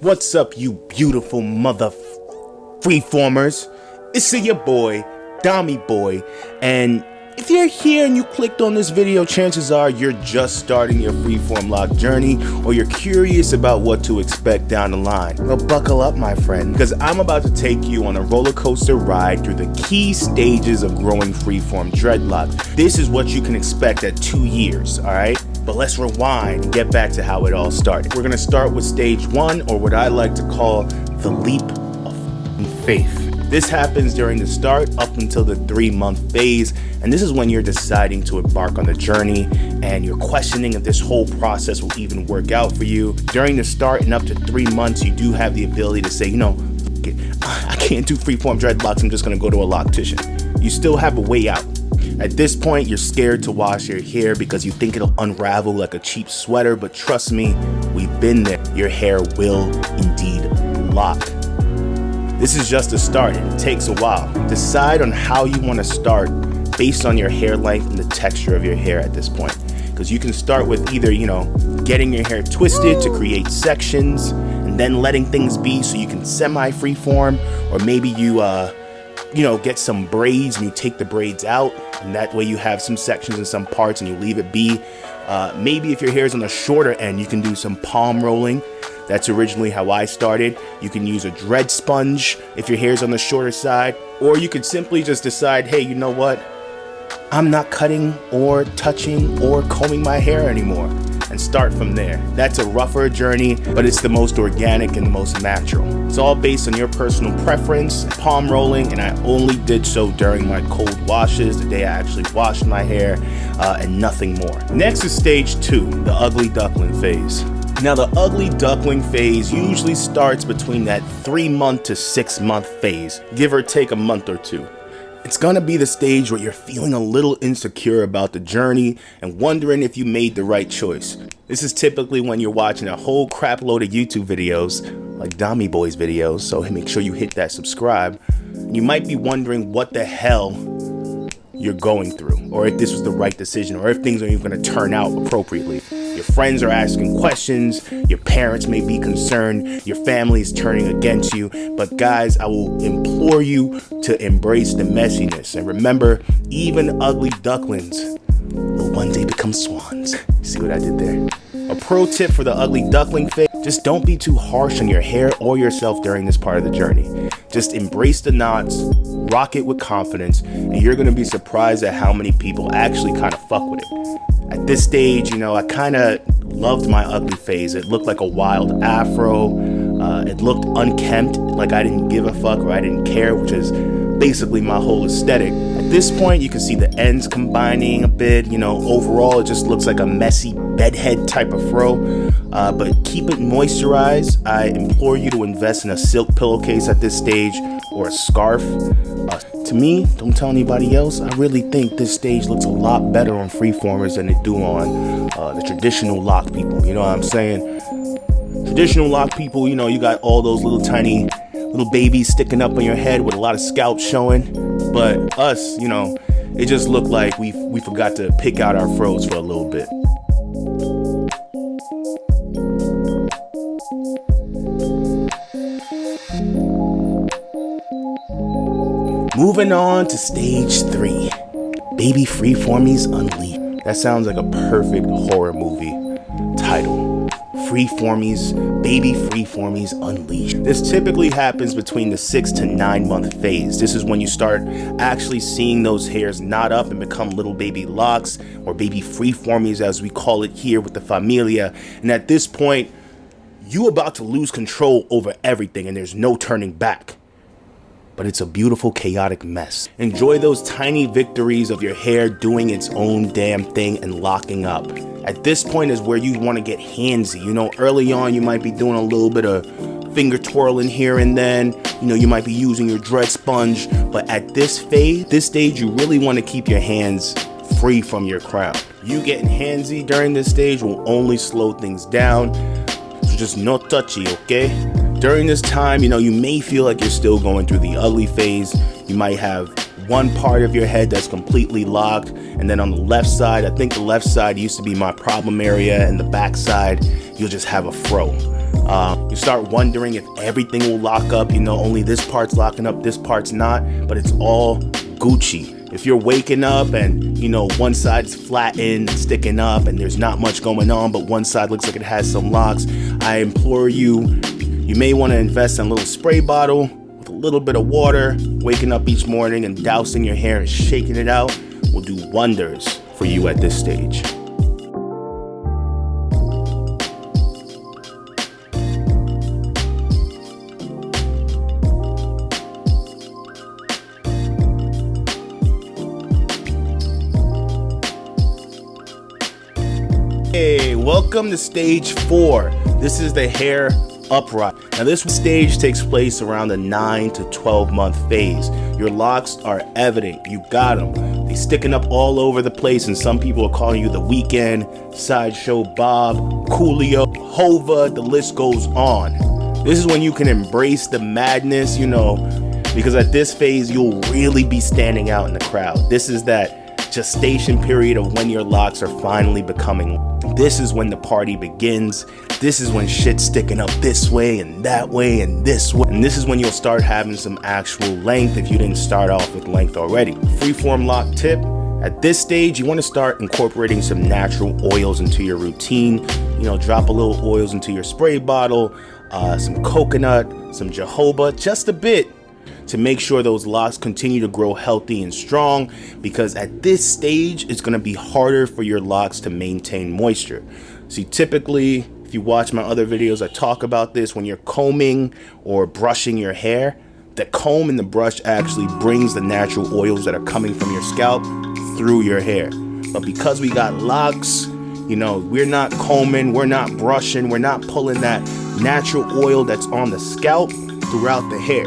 What's up, you beautiful mother freeformers? It's your boy, Domi boy, and if you're here and you clicked on this video, chances are you're just starting your freeform lock journey, or you're curious about what to expect down the line. Well, buckle up, my friend, because I'm about to take you on a roller coaster ride through the key stages of growing freeform dreadlocks. This is what you can expect at 2 years, alright? But let's rewind and get back to how it all started. We're gonna start with stage 1, or what I like to call the leap of faith. This happens during the start up until the 3-month phase, and this is when you're deciding to embark on the journey and you're questioning if this whole process will even work out for you. During the start and up to 3 months, you do have the ability to say, I can't do freeform dreadlocks, I'm just gonna go to a loctician. You still have a way out. At this point, you're scared to wash your hair because you think it'll unravel like a cheap sweater, but trust me, we've been there. Your hair will indeed lock. This is just a start, and it takes a while. Decide on how you want to start based on your hair length and the texture of your hair at this point. Because you can start with either, getting your hair twisted to create sections and then letting things be so you can semi-freeform, or maybe you get some braids and you take the braids out, and that way you have some sections and some parts and you leave it be. Maybe if your hair is on the shorter end, you can do some palm rolling. That's originally how I started. You can use a dread sponge if your hair's on the shorter side, or you could simply just decide, hey, you know what? I'm not cutting or touching or combing my hair anymore, and start from there. That's a rougher journey, but it's the most organic and the most natural. It's all based on your personal preference. Palm rolling, and I only did so during my cold washes, the day I actually washed my hair, and nothing more. Next is stage 2, the ugly duckling phase. Now, the ugly duckling phase usually starts between that 3-month to 6-month phase, give or take a month or two. It's gonna be the stage where you're feeling a little insecure about the journey and wondering if you made the right choice. This is typically when you're watching a whole crap load of YouTube videos, like Domi Boy's videos, so make sure you hit that subscribe. You might be wondering what the hell you're going through, or if this was the right decision, or if things are even gonna turn out appropriately. Your friends are asking questions, your parents may be concerned, your family is turning against you, but guys, I will implore you to embrace the messiness. And remember, even ugly ducklings will one day become swans. See what I did there? A pro tip for the ugly duckling phase: just don't be too harsh on your hair or yourself during this part of the journey. Just embrace the knots, rock it with confidence, and you're gonna be surprised at how many people actually kind of fuck with it. At this stage, I kind of loved my ugly phase. It looked like a wild afro. It looked unkempt, like I didn't give a fuck or I didn't care, which is basically my whole aesthetic. At this point, you can see the ends combining a bit. Overall, it just looks like a messy bedhead type of fro. But keep it moisturized. I implore you to invest in a silk pillowcase at this stage, or a scarf. To me, don't tell anybody else, I really think this stage looks a lot better on freeformers than it do on the traditional lock people. You know what I'm saying? Traditional lock people, you got all those little babies sticking up on your head with a lot of scalp showing. But us, it just looked like we forgot to pick out our fros for a little bit. Moving on to stage 3, Baby Freeformies Unleashed. That sounds like a perfect horror movie title. Freeformies, Baby Freeformies Unleashed. This typically happens between the 6 to 9 month phase. This is when you start actually seeing those hairs knot up and become little baby locks, or baby freeformies as we call it here with the familia. And at this point, you're about to lose control over everything and there's no turning back. But it's a beautiful, chaotic mess. Enjoy those tiny victories of your hair doing its own damn thing and locking up. At this point is where you want to get handsy. Early on, you might be doing a little bit of finger twirling here and then. You might be using your dread sponge. But at this stage, you really want to keep your hands free from your crown. You getting handsy during this stage will only slow things down. So just no touchy, okay? During this time, you may feel like you're still going through the ugly phase. You might have one part of your head that's completely locked, and then on the left side, I think the left side used to be my problem area, and the back side, you'll just have a fro. You start wondering if everything will lock up, you know, only this part's locking up, this part's not, but it's all Gucci. If you're waking up and, you know, one side's flattened, sticking up, and there's not much going on, but one side looks like it has some locks, I implore you, you may want to invest in a little spray bottle with a little bit of water. Waking up each morning and dousing your hair and shaking it out will do wonders for you at this stage. Hey, welcome to stage 4. This is the hair uprise. Now this stage takes place around the 9 to 12 month phase. Your locks are evident. You got them. They sticking up all over the place, and some people are calling you the Weekend, Sideshow Bob, Coolio, Hova, the list goes on. This is when you can embrace the madness, you know, because at this phase you'll really be standing out in the crowd. This is that gestation period of when your locks are finally becoming. This is when the party begins. This is when shit's sticking up this way and that way and this way. And this is when you'll start having some actual length if you didn't start off with length already. Freeform lock tip. At this stage, you want to start incorporating some natural oils into your routine. You know, drop a little oils into your spray bottle, some coconut, some jojoba, just a bit, to make sure those locks continue to grow healthy and strong, because at this stage it's going to be harder for your locks to maintain moisture. See, typically, if you watch my other videos, I talk about this. When you're combing or brushing your hair, the comb and the brush actually brings the natural oils that are coming from your scalp through your hair. But because we got locks, you know, we're not combing, we're not brushing, we're not pulling that natural oil that's on the scalp throughout the hair.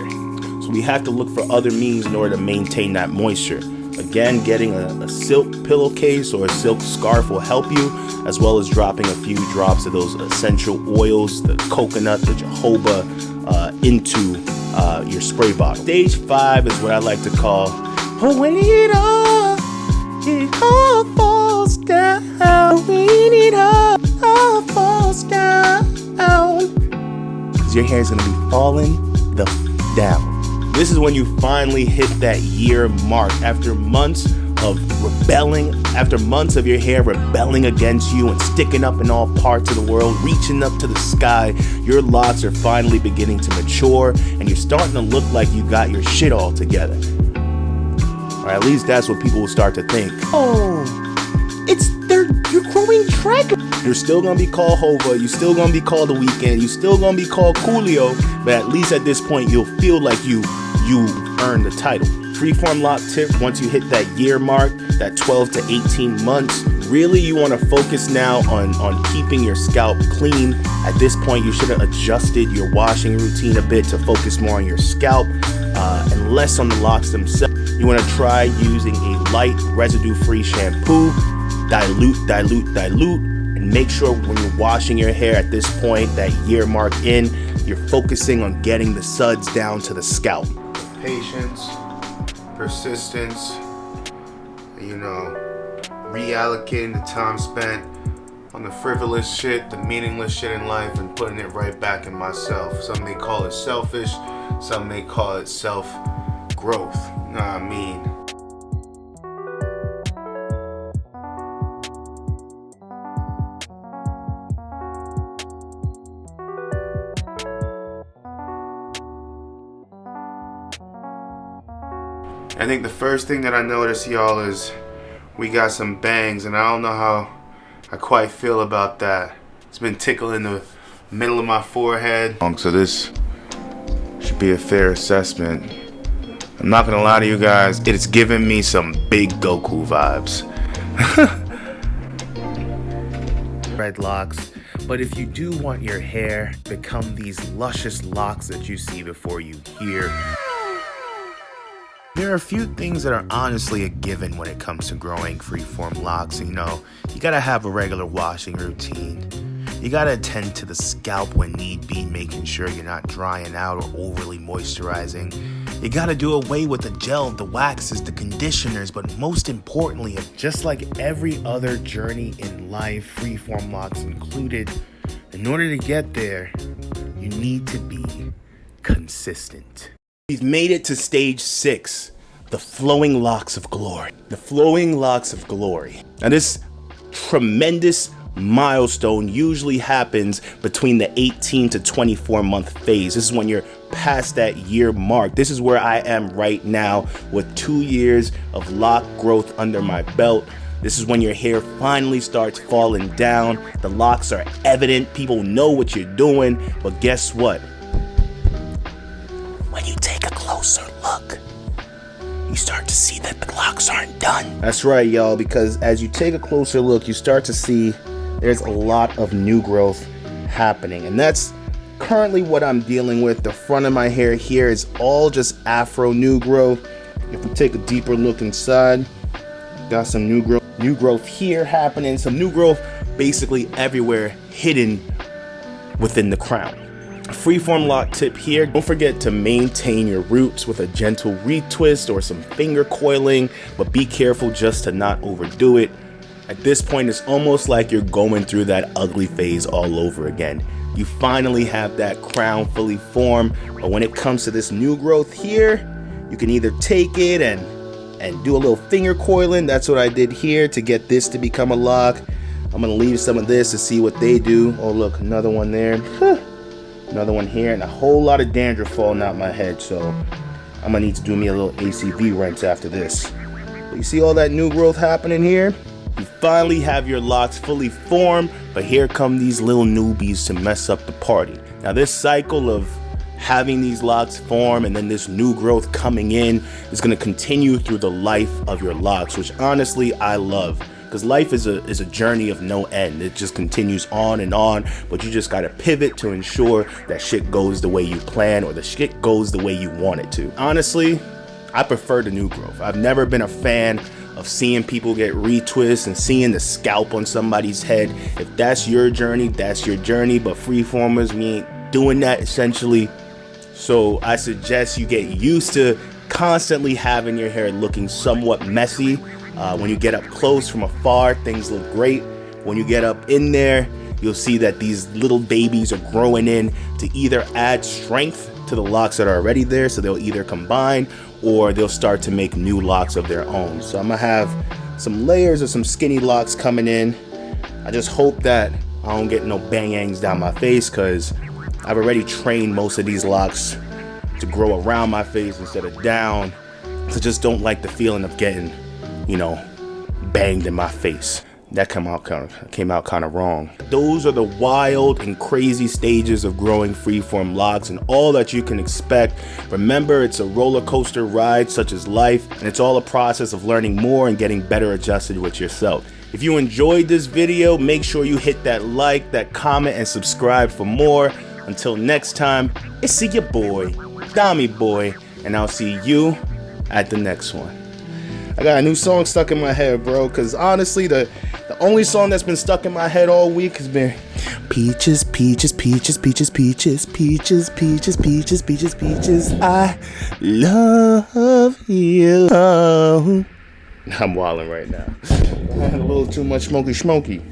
We have to look for other means in order to maintain that moisture. Again, getting a silk pillowcase or a silk scarf will help you, as well as dropping a few drops of those essential oils, the coconut, the jojoba, into your spray bottle. Stage 5 is what I like to call, when it all falls down, when it all falls down, because your hair is going to be falling the down. This is when you finally hit that year mark. After months of rebelling, after months of your hair rebelling against you and sticking up in all parts of the world, reaching up to the sky, your locks are finally beginning to mature and you're starting to look like you got your shit all together. Or at least that's what people will start to think. Oh, you're growing Dreadlock. You're still gonna be called Hova, you're still gonna be called The Weekend, you're still gonna be called Coolio, but at least at this point you'll feel like you earned the title. Freeform lock tip: once you hit that year mark, that 12 to 18 months, really you want to focus now on keeping your scalp clean. At this point you should have adjusted your washing routine a bit to focus more on your scalp and less on the locks themselves. You want to try using a light residue-free shampoo. Dilute, and make sure when you're washing your hair at this point, that year mark in, you're focusing on getting the suds down to the scalp. Patience, persistence, you know, reallocating the time spent on the frivolous shit, the meaningless shit in life, and putting it right back in myself. Some may call it selfish, some may call it self-growth. You know what I mean? I think the first thing that I noticed, y'all, is we got some bangs, and I don't know how I quite feel about that. It's been tickling the middle of my forehead. So this should be a fair assessment. I'm not gonna lie to you guys, it's giving me some big Goku vibes. Dreadlocks. But if you do want your hair to become these luscious locks that you see before you here, there are a few things that are honestly a given when it comes to growing freeform locks. You know, you gotta have a regular washing routine. You gotta attend to the scalp when need be, making sure you're not drying out or overly moisturizing. You gotta do away with the gel, the waxes, the conditioners, but most importantly, just like every other journey in life, freeform locks included, in order to get there, you need to be consistent. We've made it to stage 6, the flowing locks of glory. The flowing locks of glory. Now this tremendous milestone usually happens between the 18 to 24 month phase. This is when you're past that year mark. This is where I am right now with 2 years of lock growth under my belt. This is when your hair finally starts falling down. The locks are evident. People know what you're doing. But guess what? When you take a closer look, you start to see that the locks aren't done. That's right, y'all, because as you take a closer look, you start to see there's a lot of new growth happening. And that's currently what I'm dealing with. The front of my hair here is all just afro new growth. If we take a deeper look inside, got some new growth here happening, some new growth basically everywhere hidden within the crown. A freeform lock tip here, don't forget to maintain your roots with a gentle retwist or some finger coiling, but be careful just to not overdo it. At this point, it's almost like you're going through that ugly phase all over again. You finally have that crown fully formed, but when it comes to this new growth here, you can either take it and do a little finger coiling. That's what I did here to get this to become a lock. I'm gonna leave some of this to see what they do. Oh look, another one there. Another one here, and a whole lot of dandruff falling out my head, so I'm gonna need to do me a little ACV rinse after this. But you see all that new growth happening here? You finally have your locks fully formed, but here come these little newbies to mess up the party. Now this cycle of having these locks form and then this new growth coming in is going to continue through the life of your locks, which honestly I love, because life is a journey of no end. It just continues on and on, but you just got to pivot to ensure that shit goes the way you plan or the shit goes the way you want it to. Honestly, I prefer the new growth. I've never been a fan of seeing people get retwists and seeing the scalp on somebody's head. If that's your journey, that's your journey, but freeformers, we ain't doing that essentially. So I suggest you get used to constantly having your hair looking somewhat messy. When you get up close from afar, things look great. When you get up in there, you'll see that these little babies are growing in to either add strength to the locks that are already there, so they'll either combine or they'll start to make new locks of their own. So I'm gonna have some layers of some skinny locks coming in. I just hope that I don't get no bangs down my face, because I've already trained most of these locks to grow around my face instead of down. So just don't like the feeling of getting, you know, banged in my face. That came out kind of wrong. Those are the wild and crazy stages of growing freeform locks and all that you can expect. Remember, it's a roller coaster ride such as life, and it's all a process of learning more and getting better adjusted with yourself. If you enjoyed this video, make sure you hit that like, that comment, and subscribe for more. Until next time, it's your boy, Domi Boy, and I'll see you at the next one. I got a new song stuck in my head, bro, because honestly, the only song that's been stuck in my head all week has been Peaches, peaches, peaches, peaches, peaches, peaches, peaches, peaches, peaches, peaches, I love you. I'm wilding right now. I had a little too much smoky.